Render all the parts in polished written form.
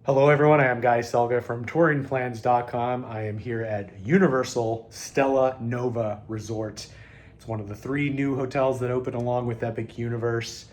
Hello everyone, I am Guy Selga from touringplans.com. I am here at Universal Stella Nova Resort. It's one of the 3 new hotels that open along with Epic Universe.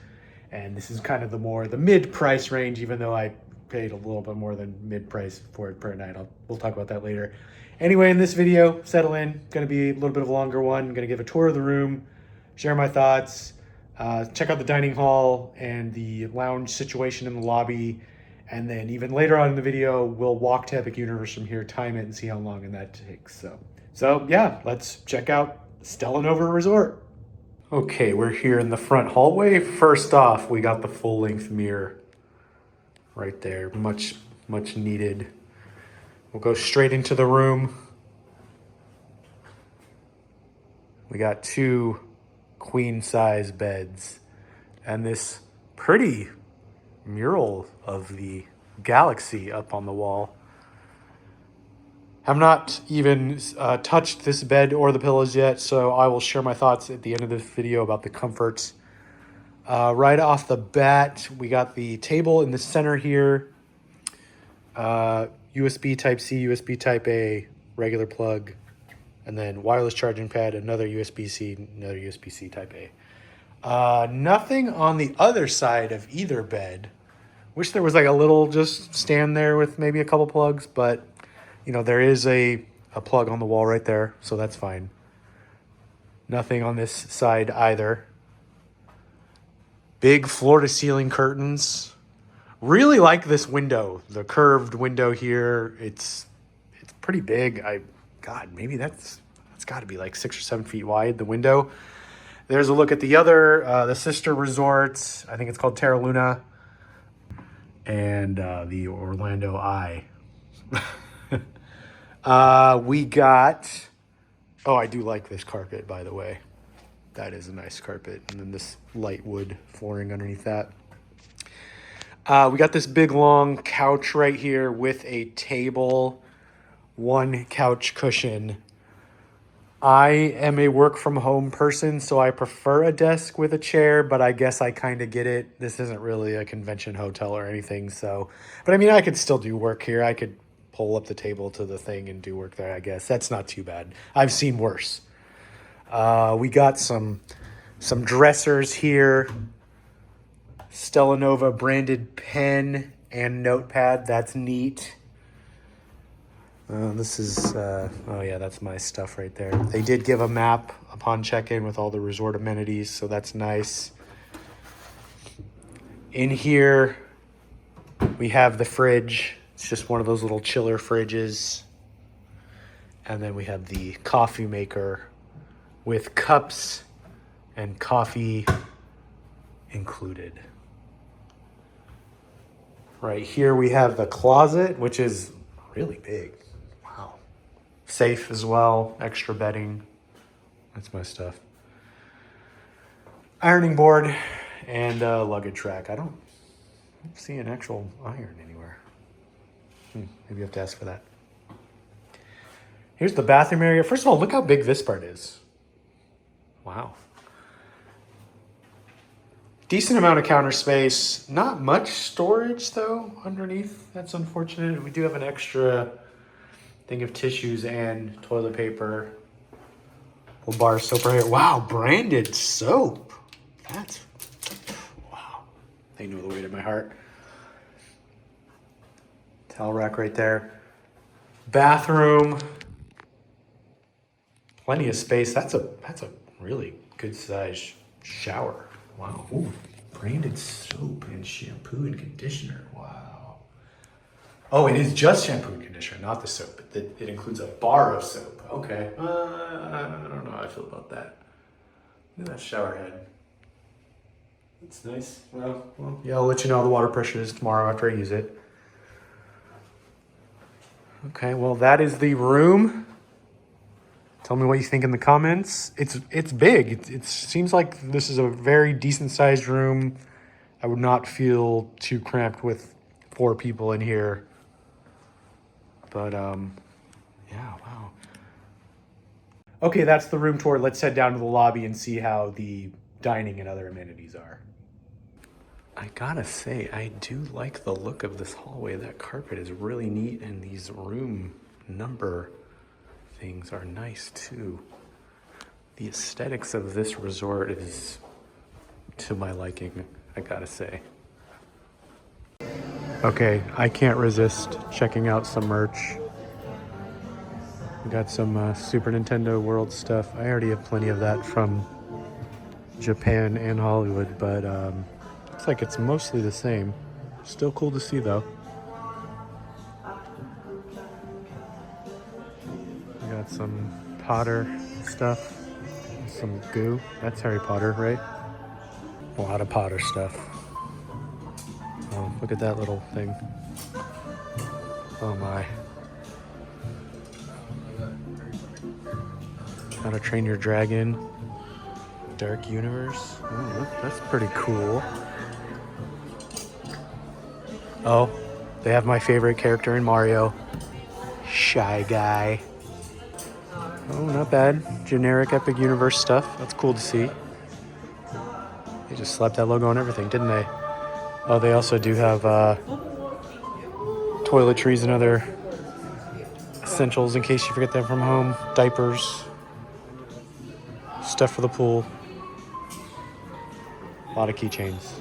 And this is kind of the mid-price range, even though I paid a little bit more than mid-price for it per night. We'll talk about that later. Anyway, in this video, settle in. Going to be a little bit of a longer one. I'm going to give a tour of the room, share my thoughts, check out the dining hall and the lounge situation in the lobby. And then even later on in the video, we'll walk to Epic Universe from here, time it, and see how long that takes. So yeah, let's check out Stella Nova Resort. Okay, we're here in the front hallway. First off, we got the full-length mirror right there. Much needed. We'll go straight into the room. We got 2 queen-size beds and this pretty mural of the galaxy up on the wall. I've not even touched this bed or the pillows yet, so I will share my thoughts at the end of this video about the comforts. Right off the bat, we got the table in the center here. USB Type-C, USB Type-A, regular plug, and then wireless charging pad, another USB-C, another USB-C Type-A. Nothing on the other side of either bed. Wish there was like a little just stand there with maybe a couple plugs, but you know, there is a plug on the wall right there, so that's fine. Nothing on this side either. Big floor-to-ceiling curtains. Really like this window, the curved window here. It's pretty big. God, maybe that's got to be like 6 or 7 feet wide, the window. There's a look at the other, the sister resorts. I think it's called Terra Luna. And the Orlando Eye. We got, I do like this carpet, by the way. That is a nice carpet. And then this light wood flooring underneath that. We got this big long couch right here with a table, 1 couch cushion. I am a work from home person, so I prefer a desk with a chair, but I guess I kind of get it. This isn't really a convention hotel or anything, so, but I mean, I could still do work here. I could pull up the table to the thing and do work there, I guess. That's not too bad. I've seen worse. We got some dressers here. Stella Nova branded pen and notepad. That's neat. This is, oh yeah, that's my stuff right there. They did give a map upon check-in with all the resort amenities, so that's nice. In here, we have the fridge. It's just one of those little chiller fridges. And then we have the coffee maker with cups and coffee included. Right here we have the closet, which is really big. Safe as well, extra bedding. That's my stuff. Ironing board and luggage rack. I don't see an actual iron anywhere. Maybe you have to ask for that. Here's the bathroom area. First of all, look how big this part is. Wow. Decent amount of counter space. Not much storage though underneath. That's unfortunate. We do have an extra thing of tissues and toilet paper. Little bar of soap right here. Wow, branded soap. Wow. They know the weight of my heart. Towel rack right there. Bathroom. Plenty of space. That's a really good size shower. Wow. Ooh, branded soap and shampoo and conditioner. Wow. Oh, it is just shampoo and conditioner, not the soap. It includes a bar of soap. Okay. I don't know how I feel about that. Look at that shower head. That's nice. Well, yeah, I'll let you know how the water pressure is tomorrow after I use it. Okay, well, that is the room. Tell me what you think in the comments. It's big. It seems like this is a very decent sized room. I would not feel too cramped with 4 people in here. But, yeah, wow. Okay, that's the room tour. Let's head down to the lobby and see how the dining and other amenities are. I gotta say, I do like the look of this hallway. That carpet is really neat, and these room number things are nice too. The aesthetics of this resort is to my liking, I gotta say. Okay, I can't resist checking out some merch. We got some Super Nintendo World stuff. I already have plenty of that from Japan and Hollywood, but looks like it's mostly the same. Still cool to see though. We got some Potter stuff, some goo. That's Harry Potter, right? A lot of Potter stuff. Oh, look at that little thing. Oh my. How to Train Your Dragon. Dark Universe. Oh, that's pretty cool. Oh, they have my favorite character in Mario. Shy Guy. Oh, not bad. Generic Epic Universe stuff. That's cool to see. They just slapped that logo on everything, didn't they? Oh, they also do have toiletries and other essentials in case you forget them from home. Diapers. Stuff for the pool. A lot of keychains.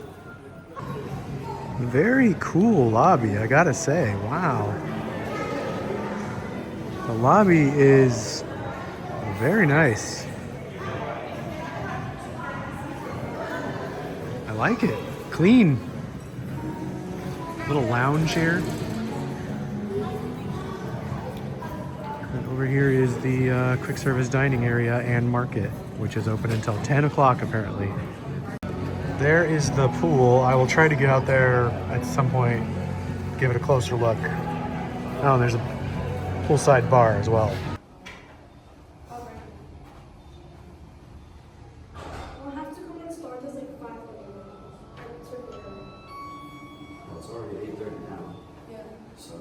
Very cool lobby, I gotta say. Wow. The lobby is very nice. I like it. Clean. Little lounge here. And over here is the quick service dining area and market, which is open until 10 o'clock apparently. There is the pool. I will try to get out there at some point, give it a closer look. Oh, and there's a poolside bar as well. We'll have to come and start as like 5:30. Well, it's already 8:30 now. Yeah. So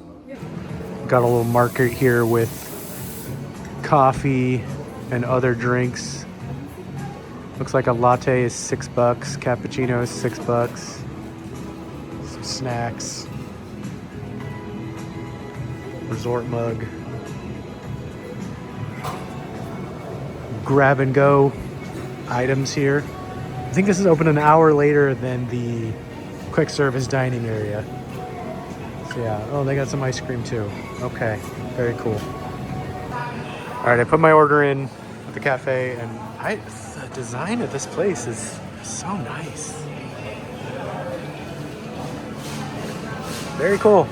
Got a little market here with coffee and other drinks. Looks like a latte is $6, cappuccino is $6. Some snacks. Resort mug. Grab and go items here. I think this is open an hour later than the quick service dining area. So yeah, oh, they got some ice cream too. Okay, very cool. All right, I put my order in at the cafe, and the design of this place is so nice. Very cool.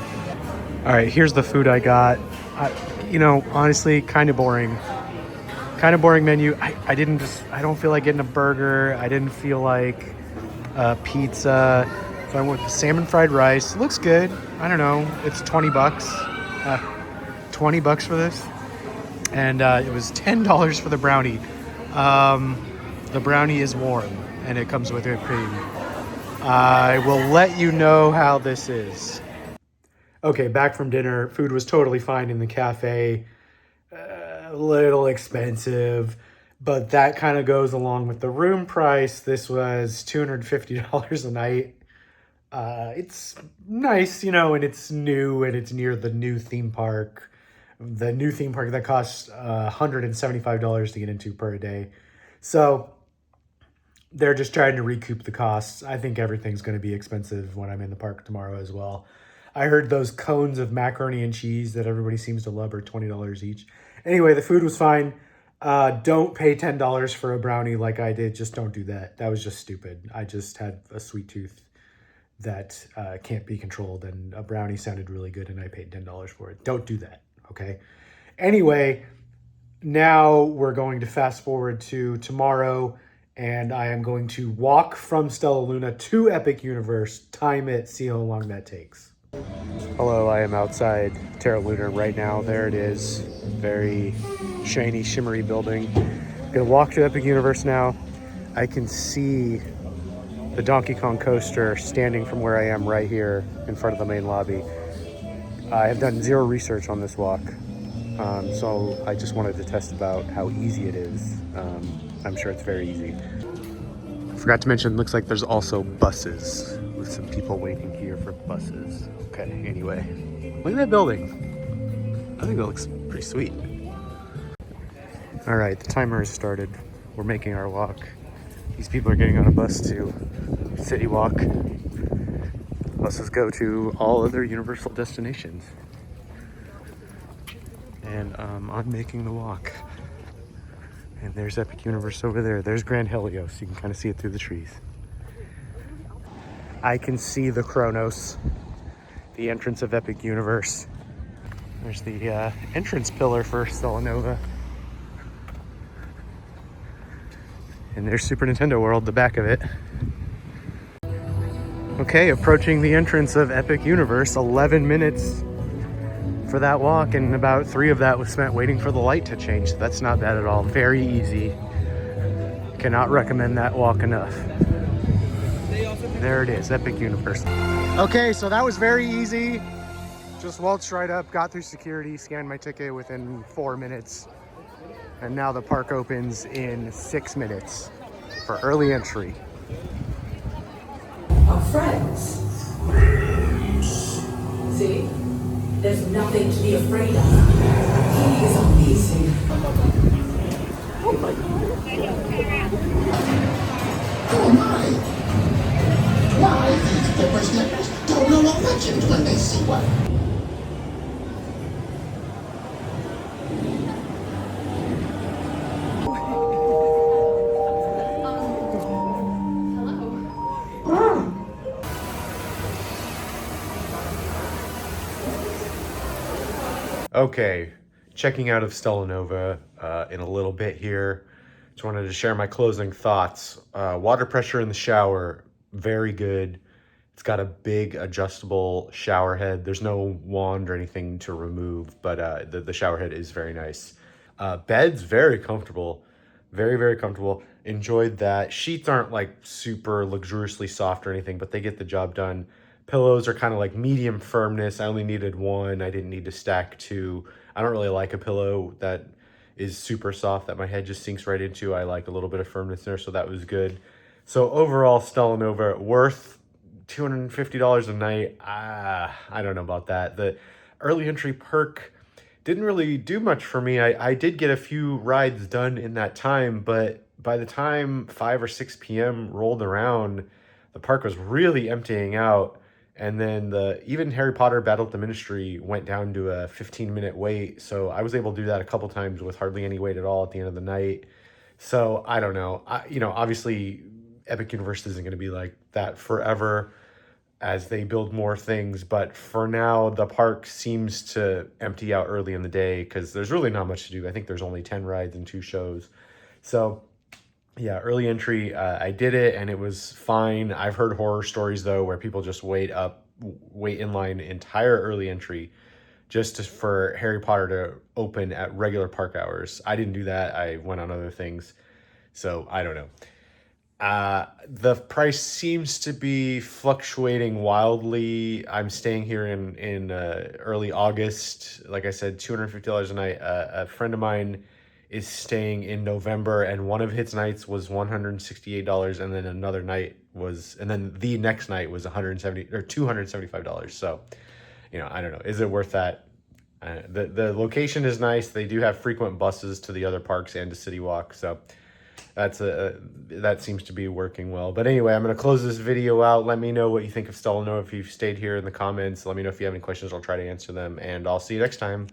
All right, here's the food I got. Honestly, kind of boring. Kind of boring menu. I don't feel like getting a burger. I didn't feel like pizza. So I went with the salmon fried rice. It looks good. I don't know. It's $20. $20 for this. And it was $10 for the brownie. The brownie is warm and it comes with whipped cream. I will let you know how this is. Okay, back from dinner. Food was totally fine in the cafe. A little expensive, but that kind of goes along with the room price. This was $250 a night. It's nice, and it's new and it's near the new theme park. The new theme park that costs $175 to get into per day. So they're just trying to recoup the costs. I think everything's going to be expensive when I'm in the park tomorrow as well. I heard those cones of macaroni and cheese that everybody seems to love are $20 each. Anyway, the food was fine. Don't pay $10 for a brownie like I did. Just don't do that. That was just stupid. I just had a sweet tooth that can't be controlled, and a brownie sounded really good, and I paid $10 for it. Don't do that, okay? Anyway, now we're going to fast forward to tomorrow, and I am going to walk from Stella Luna to Epic Universe, time it, see how long that takes. Hello, I am outside Terra Luna right now. There it is. Very shiny, shimmery building. Gonna walk to Epic Universe now. I can see the Donkey Kong coaster standing from where I am right here in front of the main lobby. I have done zero research on this walk, so I just wanted to test about how easy it is. I'm sure it's very easy. Forgot to mention, looks like there's also buses with some people waiting here for buses. Okay, anyway, look at that building. I think that looks pretty sweet. All right, the timer has started. We're making our walk. These people are getting on a bus to City Walk. Buses go to all other Universal destinations. And I'm making the walk. And there's Epic Universe over there. There's Grand Helios. You can kind of see it through the trees. I can see the Kronos, the entrance of Epic Universe. There's the entrance pillar for Stella Nova. And there's Super Nintendo World, the back of it. Okay, approaching the entrance of Epic Universe. 11 minutes for that walk, and about 3 of that was spent waiting for the light to change. So that's not bad at all. Very easy. Cannot recommend that walk enough. There it is, Epic Universe. Okay, so that was very easy. Just waltzed right up, got through security, scanned my ticket within 4 minutes. And now the park opens in 6 minutes for early entry. Our friends. See? There's nothing to be afraid of. He is amazing. Oh my! Why, these whippersnappers don't know a legend when they see one. Okay, checking out of Stella Nova in a little bit here. Just wanted to share my closing thoughts. Water pressure in the shower, very good. It's got a big adjustable shower head. There's no wand or anything to remove, but the shower head is very nice. Bed's very comfortable, very, very comfortable. Enjoyed that. Sheets aren't like super luxuriously soft or anything, but they get the job done. Pillows are kind of like medium firmness. I only needed 1. I didn't need to stack 2. I don't really like a pillow that is super soft that my head just sinks right into. I like a little bit of firmness there, so that was good. So overall, Stella Nova, worth $250 a night. I don't know about that. The early entry perk didn't really do much for me. I did get a few rides done in that time, but by the time 5 or 6 p.m. rolled around, the park was really emptying out. And then even Harry Potter Battle at the Ministry went down to a 15-minute wait. So I was able to do that a couple times with hardly any wait at all at the end of the night. So I don't know. Obviously Epic Universe isn't going to be like that forever as they build more things. But for now, the park seems to empty out early in the day because there's really not much to do. I think there's only 10 rides and 2 shows. So yeah, early entry, I did it and it was fine. I've heard horror stories though where people just wait in line entire early entry just for Harry Potter to open at regular park hours. I didn't do that. I went on other things. So I don't know. The price seems to be fluctuating wildly. I'm staying here in early August. Like I said, $250 a night. A friend of mine is staying in November, and one of his nights was $168, and then the next night was $275. So, I don't know. Is it worth that? The location is nice. They do have frequent buses to the other parks and to City Walk, so that seems to be working well. But anyway, I'm going to close this video out. Let me know what you think of Stella Nova if you've stayed here in the comments. Let me know if you have any questions. I'll try to answer them, and I'll see you next time.